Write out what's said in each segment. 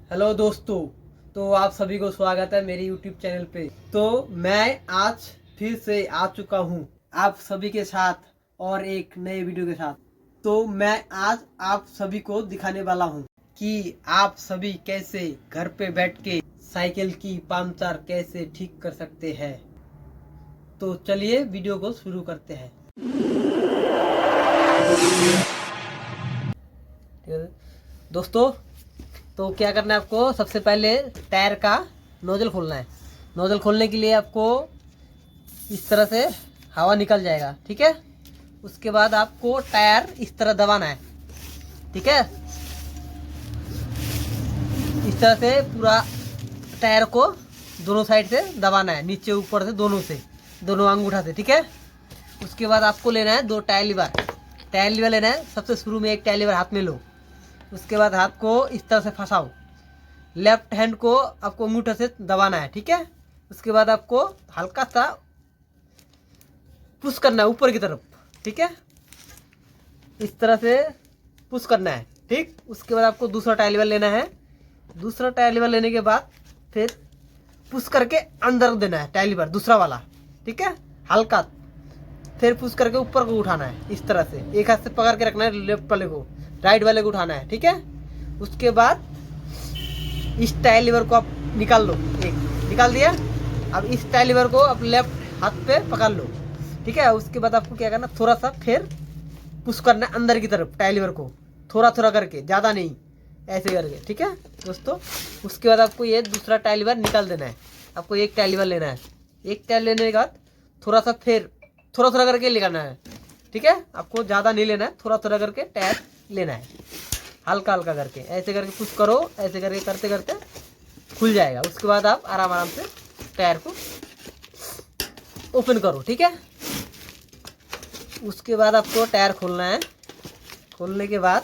Hello दोस्तों। तो आप सभी को स्वागत है मेरी यूट्यूब चैनल पे। तो मैं आज फिर से आ चुका हूँ आप सभी के साथ और एक नए वीडियो के साथ। तो मैं आज आप सभी को दिखाने वाला हूँ कि आप सभी कैसे घर पे बैठ के साइकिल की पंचर कैसे ठीक कर सकते हैं। तो चलिए वीडियो को शुरू करते हैं। दोस्तों, तो क्या करना है आपको, सबसे पहले टायर का नोजल खोलना है। नोजल खोलने के लिए आपको इस तरह से हवा निकल जाएगा, ठीक है। उसके बाद आपको टायर इस तरह दबाना है, ठीक है। इस तरह से पूरा टायर को दोनों साइड से दबाना है, नीचे ऊपर से दोनों अंगूठा से, ठीक है। उसके बाद आपको लेना है 2 टायर लीवर लेना है। सबसे शुरू में एक टायर लीवर हाथ में लो। उसके बाद हाथ को इस तरह से फंसाओ, लेफ्ट हैंड को आपको अंगूठे से दबाना है, ठीक है। उसके बाद आपको हल्का सा पुश करना है ऊपर की तरफ, ठीक है। इस तरह से पुश करना है, ठीक। उसके बाद आपको दूसरा टायर लीवर लेना है। दूसरा टायर लीवर लेने के बाद फिर पुश करके अंदर देना है टायर लीवर दूसरा वाला, ठीक है। हल्का फिर पुश करके ऊपर को उठाना है, इस तरह से एक हाथ से पकड़ के रखना है, लेफ्ट वाले को राइट वाले को उठाना है, ठीक है। उसके बाद इस टायर लीवर को आप निकाल लो, एक निकाल दिया। अब इस टायर लीवर को आप लेफ्ट हाथ पे पकड़ लो, ठीक है। उसके बाद आपको क्या करना, थोड़ा सा फिर पुश करना है अंदर की तरफ टायर लीवर को, थोड़ा थोड़ा करके, ज़्यादा नहीं, ऐसे करके, ठीक है दोस्तों। उसके बाद आपको ये दूसरा टायर लीवर निकाल देना है। आपको एक टायर लीवर लेना है। एक टायर लेने के बाद थोड़ा सा फिर थोड़ा थोड़ा करके लगाना है, ठीक है। आपको ज़्यादा नहीं लेना है, थोड़ा थोड़ा करके टायर लेना है, हल्का हल्का करके ऐसे करके पुश करो। ऐसे करके करते करते खुल जाएगा। उसके बाद आप आराम आराम से टायर को ओपन करो, ठीक है। उसके बाद आपको टायर खोलना है। खोलने के बाद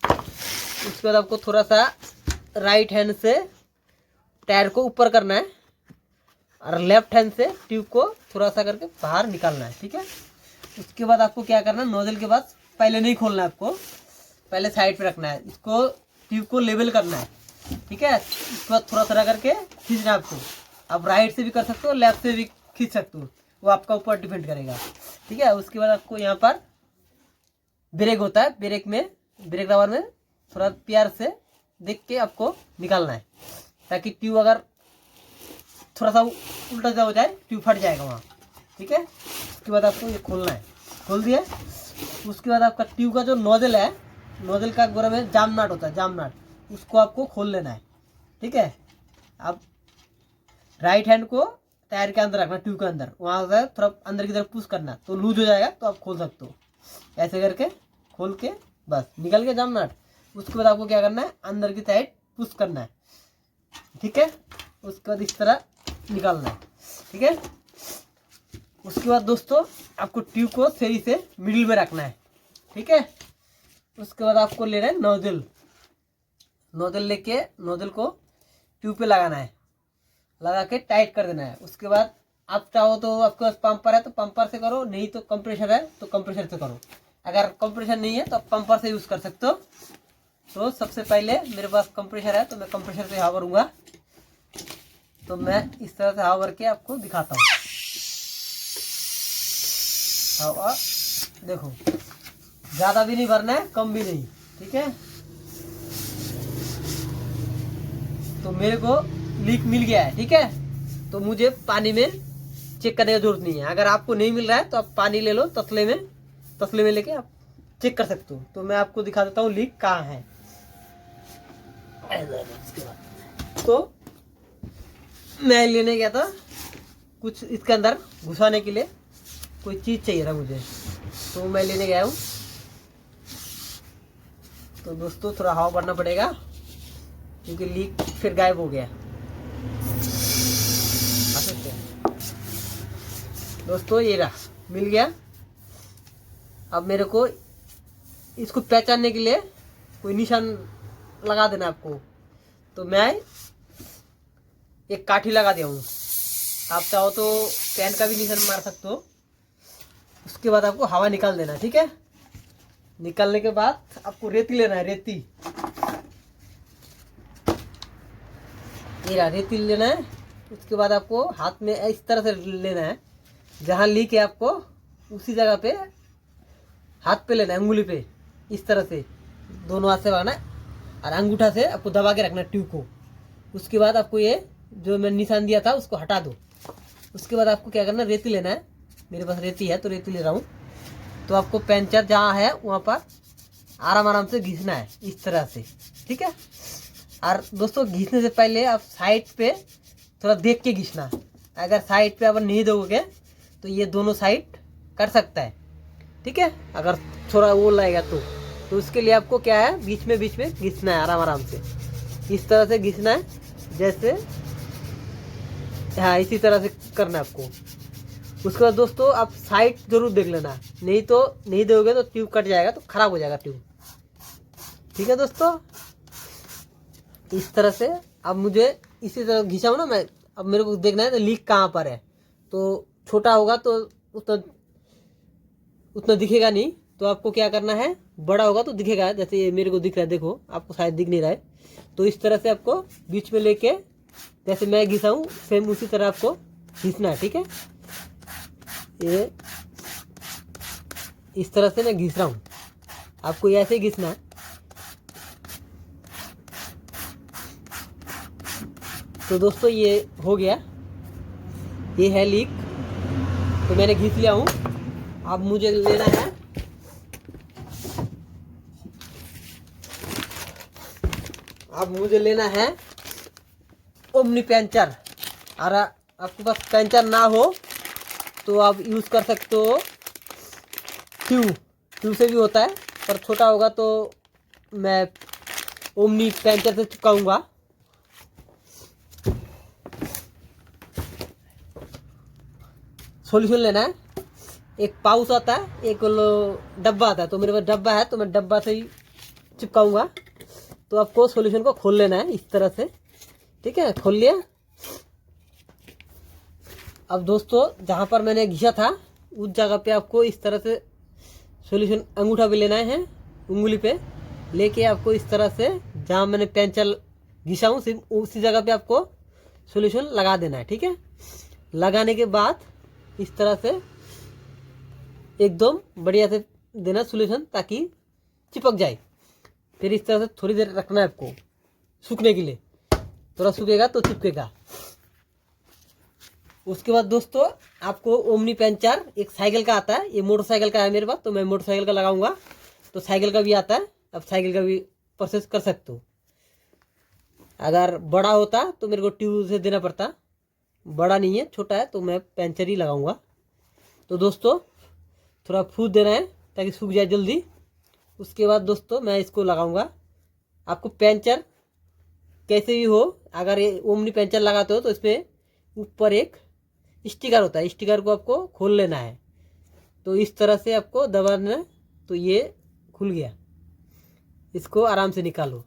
उसके बाद आपको थोड़ा सा राइट हैंड से टायर को ऊपर करना है और लेफ्ट हैंड से ट्यूब को थोड़ा सा करके बाहर निकालना है, ठीक है। उसके बाद आपको क्या करना है, नोजल के बाद पहले नहीं खोलना है, आपको पहले साइड पे रखना है। इसको ट्यूब को लेवल करना है, ठीक है। उसके बाद थोड़ा थोड़ा करके खींचना है आपको। आप राइट से भी कर सकते हो, लेफ्ट से भी खींच सकते हो, वो आपका ऊपर डिपेंड करेगा, ठीक है। उसके बाद आपको यहाँ पर ब्रेक होता है, ब्रेक रबर में थोड़ा प्यार से देख के आपको निकालना है, ताकि ट्यूब अगर थोड़ा सा उल्टा सा हो जाए ट्यूब फट जाएगा वहाँ, ठीक है। उसके बाद आपको ये खोलना है। खोल दिया। उसके बाद आपका ट्यूब का जो नोजल है, नोजल का गोरा में जाम नाट होता है, जाम नाट, उसको आपको खोल लेना है, ठीक है। आप राइट हैंड को टायर के अंदर रखना, ट्यूब के अंदर, वहाँ से थोड़ा अंदर की तरफ पुश करना, तो लूज हो जाएगा, तो आप खोल सकते हो। ऐसे करके खोल के बस निकल गया जाम नाट। उसके बाद आपको क्या करना है, अंदर की साइड पुश करना है, ठीक है। उसके बाद इस तरह निकालना है, ठीक है। उसके बाद दोस्तों आपको ट्यूब को सही से मिडिल में रखना है, ठीक है। उसके बाद आपको लेना है नोजल लेके नोजल को ट्यूब पे लगाना है, लगा के टाइट कर देना है। उसके बाद आप चाहो तो आपके पास पंपर है तो पंपर से करो, नहीं तो कंप्रेसर है तो कंप्रेसर से करो। अगर कंप्रेसर नहीं है तो आप पंपर से यूज़ कर सकते हो। तो सबसे पहले मेरे पास कंप्रेसर है तो मैं कंप्रेसर से हवा भरूंगा। तो मैं इस तरह से हवा भर के आपको दिखाता हूँ। हवा देखो, ज़्यादा भी नहीं भरना है, कम भी नहीं, ठीक है। तो मेरे को लीक मिल गया है, ठीक है। तो मुझे पानी में चेक करने की जरूरत नहीं है। अगर आपको नहीं मिल रहा है तो आप पानी ले लो, तसले में लेके आप चेक कर सकते हो। तो मैं आपको दिखा देता हूँ लीक कहाँ है। तो मैं लेने गया था कुछ इसके अंदर घुसाने के लिए, कोई चीज़ चाहिए था मुझे, तो मैं लेने गया हूँ। तो दोस्तों थोड़ा हवा भरना पड़ेगा क्योंकि लीक फिर गायब हो गया। दोस्तों ये रहा, मिल गया। अब मेरे को इसको पहचानने के लिए कोई निशान लगा देना आपको। तो मैं एक काठी लगा दिया हूँ, आप चाहो तो पेन का भी निशान मार सकते हो। उसके बाद आपको हवा निकाल देना, ठीक है। निकालने के बाद आपको रेती लेना है, रेती ये रहा रेती लेना है। उसके बाद आपको हाथ में इस तरह से लेना है, जहाँ लीक है आपको उसी जगह पे हाथ पे लेना है, अंगुली पे इस तरह से दोनों हाथ से लगाना है और अंगूठा से आपको दबा के रखना है ट्यूब को। उसके बाद आपको ये जो मैं निशान दिया था उसको हटा दो। उसके बाद आपको क्या करना है, रेती लेना है। मेरे पास रेती है तो रेती ले रहा हूँ। तो आपको पंचर जहाँ है वहाँ पर आराम आराम से घिसना है इस तरह से, ठीक है। और दोस्तों घिसने से पहले आप साइड पे थोड़ा देख के घिसना। अगर साइड पे आप नहीं दोगे तो ये दोनों साइड कट सकता है, ठीक है। अगर थोड़ा वो लगेगा तो उसके लिए आपको क्या है, बीच में घिसना है आराम आराम से, इस तरह से घिसना है जैसे, हाँ इसी तरह से करना है आपको। उसके बाद दोस्तों आप साइड जरूर देख लेना, नहीं तो नहीं दोगे तो ट्यूब कट जाएगा, तो खराब हो जाएगा ट्यूब, ठीक है दोस्तों। इस तरह से अब मुझे इसी तरह घिसाऊँ ना मैं, अब मेरे को देखना है तो लीक कहाँ पर है। तो छोटा होगा तो उतना दिखेगा नहीं, तो आपको क्या करना है, बड़ा होगा तो दिखेगा। जैसे ये मेरे को दिख रहा है, देखो आपको शायद दिख नहीं रहा है। तो इस तरह से आपको बीच में लेके जैसे मैं घिसाऊँ सेम उसी तरह आपको घिसना है, ठीक है। ये इस तरह से मैं घिस रहा हूँ, आपको ऐसे ही घिसना है। तो दोस्तों ये हो गया, ये है लीक, तो मैंने घिस लिया हूँ। अब मुझे लेना है, ओमनी पेंचर। और आपके पास पेंचर ना हो तो आप यूज़ कर सकते हो ट्यूब से भी होता है, पर छोटा होगा तो मैं ओमनी पेंचर से चिपकाऊंगा। सॉल्यूशन लेना है, एक पाउच आता है, एक डब्बा आता है। तो मेरे पास डब्बा है तो मैं डब्बा से ही चिपकाऊंगा। तो आपको सॉल्यूशन को खोल लेना है इस तरह से, ठीक है। खोल लिया। अब दोस्तों जहाँ पर मैंने घिसा था उस जगह पे आपको इस तरह से सॉल्यूशन अंगूठा भी लेना है, उंगली पे लेके आपको इस तरह से जहाँ मैंने पेंचर घिसा हूँ सिर्फ उसी जगह पे आपको सॉल्यूशन लगा देना है, ठीक है। लगाने के बाद इस तरह से एकदम बढ़िया से देना सॉल्यूशन, ताकि चिपक जाए। फिर इस तरह से थोड़ी देर रखना है आपको सूखने के लिए, थोड़ा सूखेगा तो चिपकेगा। उसके बाद दोस्तों आपको ओमनी पेंचर एक साइकिल का आता है, ये मोटरसाइकिल का है मेरे पास, तो मैं मोटरसाइकिल का लगाऊंगा। तो साइकिल का भी आता है, अब साइकिल का भी प्रोसेस कर सकते हो। अगर बड़ा होता तो मेरे को ट्यूब से देना पड़ता, बड़ा नहीं है छोटा है, तो मैं पेंचर ही लगाऊंगा। तो दोस्तों थोड़ा फूट देना है ताकि सूख जाए जल्दी। उसके बाद दोस्तों मैं इसको लगाऊंगा। आपको पेंचर कैसे भी हो, अगर ये ओमनी पेंचर लगाते हो तो इसमें ऊपर एक स्टिकर होता है, स्टिकर को आपको खोल लेना है। तो इस तरह से आपको दबाना है, तो ये खुल गया। इसको आराम से निकालो।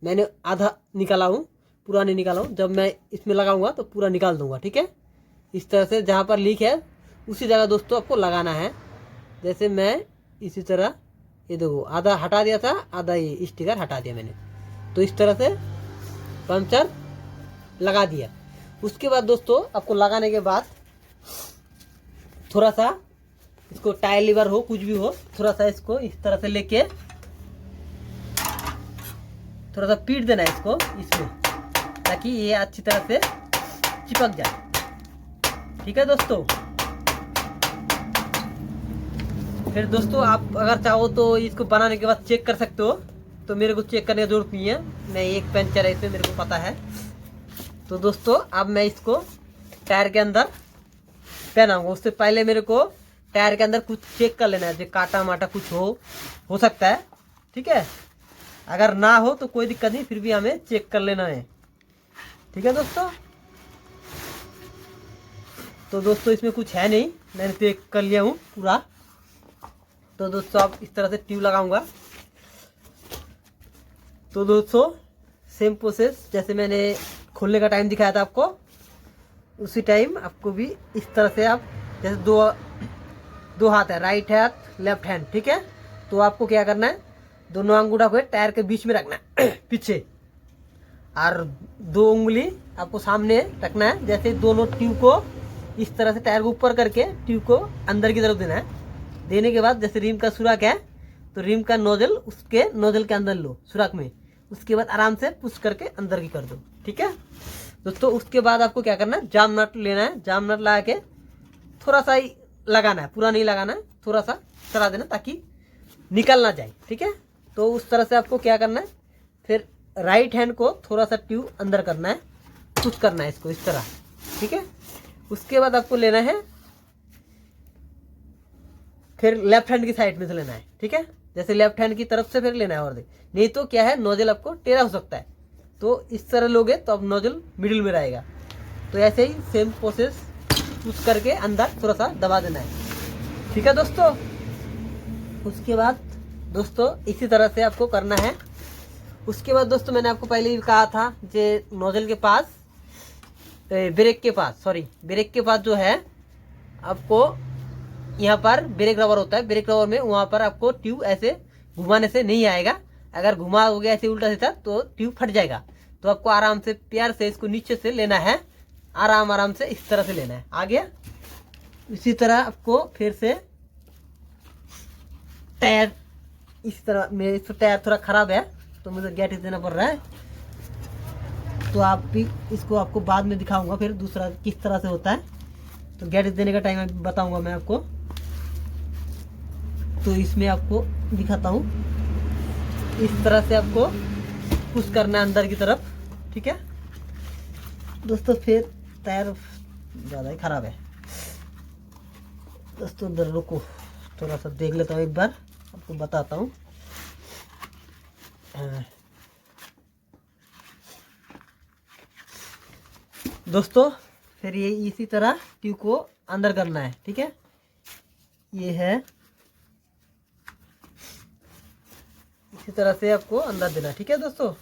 मैंने आधा निकाला हूँ, पूरा नहीं निकाला हूँ। जब मैं इसमें लगाऊंगा तो पूरा निकाल दूंगा, ठीक है। इस तरह से जहाँ पर लीक है उसी जगह दोस्तों आपको लगाना है। जैसे मैं इसी तरह, ये देखो आधा हटा दिया था, आधा ये स्टिकर हटा दिया मैंने। तो इस तरह से पंचर लगा दिया। उसके बाद दोस्तों आपको लगाने के बाद थोड़ा सा इसको टायर लीवर हो कुछ भी हो, थोड़ा सा इसको इस तरह से लेके थोड़ा सा पीट देना है इसको इसमें, ताकि ये अच्छी तरह से चिपक जाए, ठीक है दोस्तों। फिर दोस्तों आप अगर चाहो तो इसको बनाने के बाद चेक कर सकते हो, तो मेरे को चेक करने की जरूरत नहीं है, मैं एक पेंचर है इसमें मेरे को पता है। तो दोस्तों अब मैं इसको टायर के अंदर पहनाऊंगा। उससे पहले मेरे को टायर के अंदर कुछ चेक कर लेना है, जो काटा माटा कुछ हो सकता है, ठीक है। अगर ना हो तो कोई दिक्कत नहीं, फिर भी हमें चेक कर लेना है, ठीक है दोस्तों। तो दोस्तों इसमें कुछ है नहीं, मैंने चेक कर लिया हूँ पूरा। तो दोस्तों अब इस तरह से ट्यूब लगाऊंगा। तो दोस्तों सेम प्रोसेस जैसे मैंने खोलने का टाइम दिखाया था आपको, उसी टाइम आपको भी इस तरह से आप जैसे दो हाथ है, राइट हाथ लेफ्ट हैंड, ठीक है। तो आपको क्या करना है, दोनों अंगूठा को टायर के बीच में रखना है पीछे, और 2 उंगली आपको सामने रखना है। जैसे दोनों ट्यूब को इस तरह से टायर को ऊपर करके ट्यूब को अंदर की तरफ देना है। देने के बाद जैसे रिम का सुराख है तो रिम का नोजल उसके नोजल के अंदर लो सुराख में, उसके बाद आराम से पुश करके अंदर की कर दो। ठीक है दोस्तों, उसके बाद आपको क्या करना है, जाम नट लेना है। जाम नट ला के थोड़ा सा ही लगाना है, पूरा नहीं लगाना है, थोड़ा सा चला देना ताकि निकल ना जाए। ठीक है, तो उस तरह से आपको क्या करना है, फिर राइट हैंड को थोड़ा सा ट्यूब अंदर करना है, पुश करना है इसको इस तरह। ठीक है, उसके बाद आपको लेना है फिर लेफ्ट हैंड की साइड में से लेना है। ठीक है, जैसे लेफ्ट हैंड की तरफ से फिर लेना है, और नहीं तो क्या है नोजल आपको टेढ़ा हो सकता है, तो इस तरह लोगे तो अब नोजल मिडिल में रहेगा। तो ऐसे ही सेम प्रोसेस पुश करके अंदर थोड़ा सा दबा देना है। ठीक है दोस्तों, उसके बाद दोस्तों इसी तरह से आपको करना है। उसके बाद दोस्तों मैंने आपको पहले ही कहा था जे नोजल के पास ब्रेक के पास जो है आपको यहाँ पर ब्रेक रबर होता है। ब्रेक रबर में वहाँ पर आपको ट्यूब ऐसे घुमाने से नहीं आएगा। अगर घुमा हो गया ऐसे उल्टा सीधा तो ट्यूब फट जाएगा। तो आपको आराम से प्यार से इसको नीचे से लेना है, आराम से इस तरह से लेना है। आ गया। इसी तरह आपको फिर से टायर इस तरह, मेरे इस टायर थोड़ा खराब है तो मुझे गैटिस देना पड़ रहा है, तो आप भी इसको आपको बाद में दिखाऊंगा फिर दूसरा किस तरह से होता है। तो गैटिस देने का टाइम बताऊंगा मैं आपको। तो इसमें आपको दिखाता हूँ, इस तरह से आपको पुश करना है अंदर की तरफ। ठीक है दोस्तों, फिर टायर ज़्यादा ही खराब है दोस्तों। उधर रुको, थोड़ा सा देख लेता हूँ, एक बार आपको बताता हूँ। दोस्तों फिर ये इसी तरह ट्यूब को अंदर करना है। ठीक है, ये है इसी तरह से आपको अंदर देना है। ठीक है दोस्तों,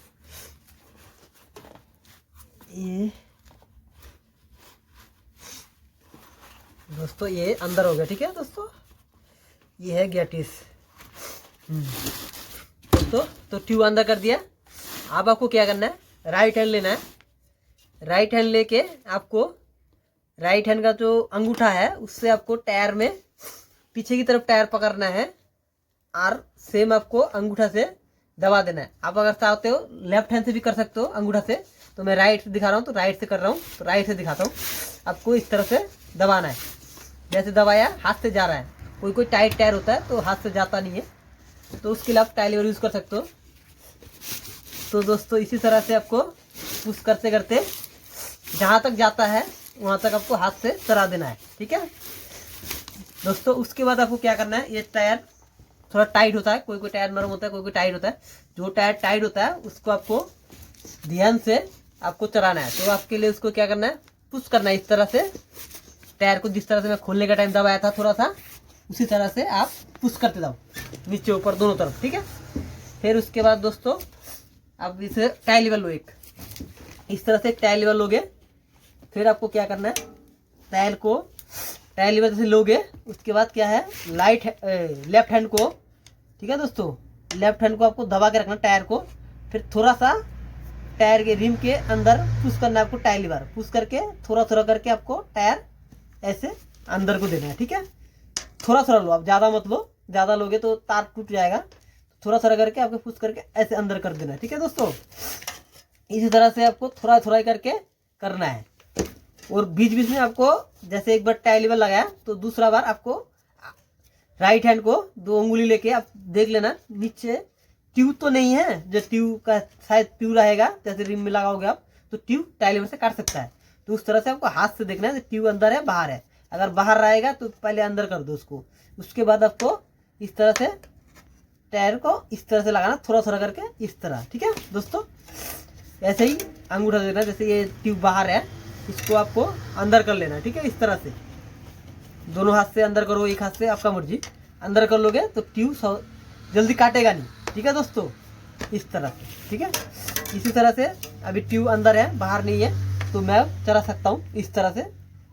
ये दोस्तों ये अंदर हो गया। ठीक है दोस्तों, ये है गैटिस दोस्तों। तो ट्यूब अंदर कर दिया। अब आपको क्या करना है, राइट हैंड लेना है। राइट हैंड लेके आपको राइट हैंड का जो अंगूठा है उससे आपको टायर में पीछे की तरफ टायर पकड़ना है और सेम आपको अंगूठा से दबा देना है। आप अगर चाहते हो लेफ्ट हैंड से भी कर सकते हो अंगूठा से, तो मैं राइट से दिखा रहा हूँ तो राइट से कर रहा हूँ, तो राइट से दिखाता हूँ। आपको इस तरह से दबाना है, जैसे दबाया हाथ से जा रहा है। कोई टाइट टायर होता है तो हाथ से जाता नहीं है, तो उसके लिए आप टाई लीवर यूज़ कर सकते हो। तो दोस्तों इसी तरह से आपको पुश करते करते जहाँ तक जाता है वहाँ तक आपको हाथ से चला देना है। ठीक है दोस्तों, उसके बाद आपको क्या करना है, ये टायर थोड़ा टाइट होता है, कोई टायर नरम होता है, कोई टाइट होता है। जो टायर टाइट होता है उसको आपको ध्यान से आपको चलाना है। तो आपके लिए उसको क्या करना है, पुश करना है इस तरह से। टायर को जिस तरह से मैं खोलने का टाइम दबाया था थोड़ा सा, उसी तरह से आप पुश करते जाओ नीचे ऊपर दोनों तरफ। ठीक है, फिर उसके बाद दोस्तों आप इसे टाई लीवर लो, एक इस तरह से एक टाई लीवर लोगे। फिर आपको क्या करना है, टाई लीवर जैसे लोगे उसके बाद क्या है, लेफ्ट हैंड को, ठीक है दोस्तों, लेफ्ट हैंड को आपको दबा के रखना टायर को। फिर थोड़ा सा टायर के रिम के अंदर पुश करना है आपको, टाई लीवर पुश करके थोड़ा थोड़ा करके आपको टायर ऐसे अंदर को देना है। ठीक है, थोड़ा थोड़ा लो, आप ज़्यादा मत लो, ज़्यादा लोगे तो तार टूट जाएगा। थोड़ा थोड़ा करके आपको पुश करके ऐसे अंदर कर देना है। ठीक है दोस्तों, इसी तरह से आपको थोड़ा थोड़ा करके करना है। और बीच बीच में आपको जैसे एक बार टाई लीवर लगाया तो दूसरा बार आपको राइट हैंड को 2 उंगली लेके आप देख लेना नीचे ट्यूब तो नहीं है, जो ट्यूब का शायद ट्यूब रहेगा, जैसे रिम में लगाओगे आप तो ट्यूब टाई लीवर से काट सकता है। तो उस तरह से आपको हाथ से देखना है ट्यूब अंदर है बाहर है। अगर बाहर रहेगा तो पहले अंदर कर दो उसको। उसके बाद आपको इस तरह से टायर को इस तरह से लगाना, थोड़ा थोड़ा करके इस तरह। ठीक है दोस्तों, ऐसे ही अंगूठा देना, जैसे ये ट्यूब बाहर है इसको आपको अंदर कर लेना है। ठीक है, इस तरह से दोनों हाथ से अंदर करो, एक हाथ से आपका मर्जी, अंदर कर लोगे तो ट्यूब जल्दी काटेगा नहीं। ठीक है दोस्तों, इस तरह से। ठीक है, इसी तरह से अभी ट्यूब अंदर है बाहर नहीं है तो मैं चला सकता हूँ इस तरह से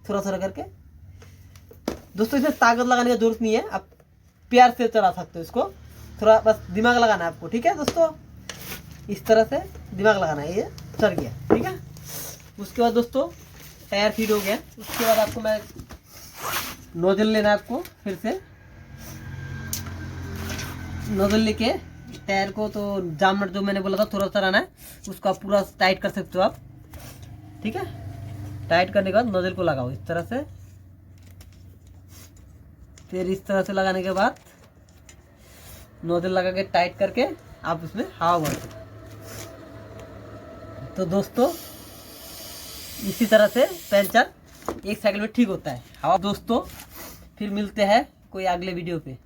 थोड़ा थोड़ा करके। दोस्तों इसमें ताकत लगाने की जरूरत नहीं है, आप प्यार से चला सकते हो इसको, थोड़ा बस दिमाग लगाना है आपको। ठीक है दोस्तों, इस तरह से दिमाग लगाना है, ये पंक्चर गया। ठीक है, उसके बाद दोस्तों टायर फीड हो गया। उसके बाद आपको मैं नोजल लेना है, आपको फिर से नोजल लेके टायर को तो जाम नट जो मैंने बोला था थोड़ा सा रहना है, उसको आप पूरा टाइट कर सकते हो आप। ठीक है, टाइट करने के बाद नोजल को लगाओ इस तरह से। फिर इस तरह से लगाने के बाद नोजल लगा के टाइट करके आप उसमें हवा भर दो। तो दोस्तों इसी तरह से पंचर एक साइकिल में ठीक होता है हवा। दोस्तों फिर मिलते हैं कोई अगले वीडियो पे।